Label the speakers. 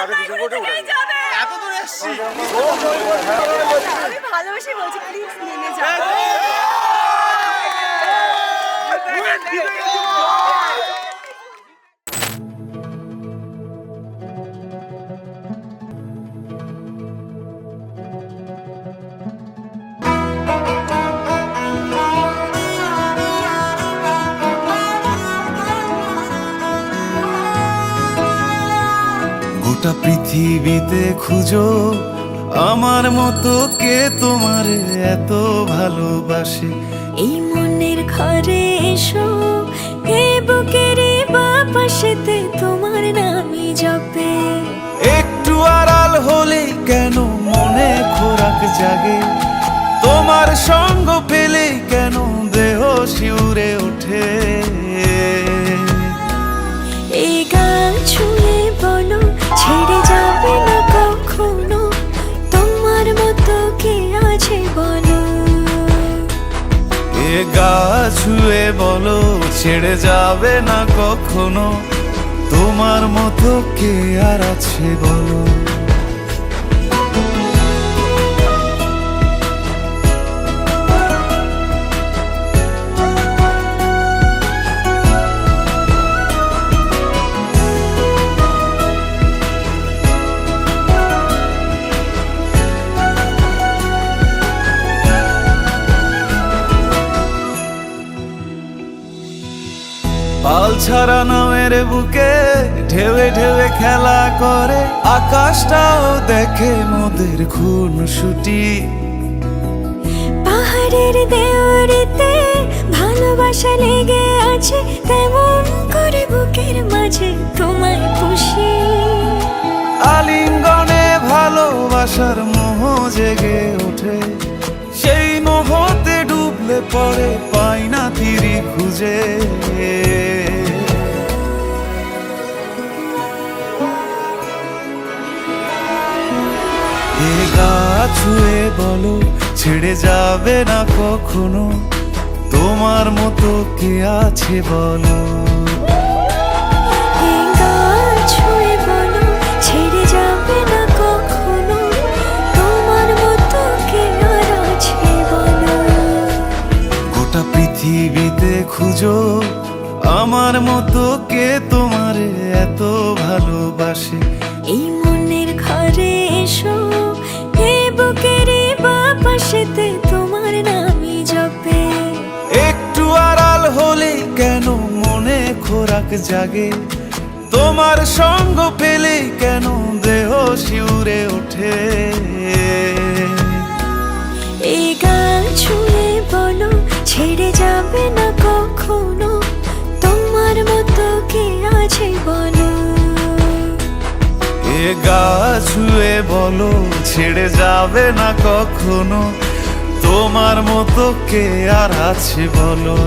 Speaker 1: এত দূর এসছি।
Speaker 2: আমি ভালোবেসে বলছি, প্লিজ নেমে যাও।
Speaker 3: গোটা পৃথিবীতে খুঁজো আমার মতো কে তোমার এত ভালোবাসে।
Speaker 2: এই মনের ঘরে এসো, এ বুকের বাপাশেতে তোমার নামই জপে।
Speaker 3: একটু আড়াল হলেই কেন মনে খোরাক জাগে, তোমার সঙ্গ পেলেই কেন দেহ শিউরে ওঠে।
Speaker 2: এই গান ছুঁয়ে বলো, ছেড়ে যাবে না কখনো, তোমার মতো কে আছে বলো।
Speaker 3: এ গা ছুঁয়ে বলো, ছেড়ে যাবে না কখনো, তোমার মতো কে আর আছে বলো। পাল ছাড়া নামের বুকে ঢেউে ঢেউে খেলা করে, আকাশটাও দেখে মোদের খুনসুটি।
Speaker 2: পাহাড়ের দেওয়ারিতে ভালোবাসা লেগে আছে, তেমন করে বুকের মাঝে তোমায় খুশি।
Speaker 3: আলিঙ্গনে ভালোবাসার মোহ জেগে ওঠে, সেই মোহতে ডুবলে পরে পাই না তীরি খুঁজে। এ গা ছুঁয়ে বলো, ছেড়ে যাবে না কখনো, তোমার মতো কে আছে বলো।
Speaker 2: এই গান ছুঁয়ে বলো, ছেড়ে যাবে না কখনো, তোমার মতো কে আর আছে বলো।
Speaker 3: গোটা পৃথিবীতে খুঁজো আমার মতো কে তোমার এত ভালোবাসে।
Speaker 2: এই মনের ঘরে এসো, এ বুকের বাপাশেতে তোমার নামই জপে।
Speaker 3: একটু আড়াল হলেই কেন মনে খোরাক জাগে, তোমার সঙ্গ পেলেই কেন দেহ শিউরে ওঠে।
Speaker 2: এই গান ছুঁয়ে বলো, ছেড়ে যাবে না কখনো, তোমার মতো কে আছে বলো।
Speaker 3: এ গা ছুঁয়ে বলো, ছেড়ে যাবে না কখনো, তোমার মতো কে আর আছে বলো।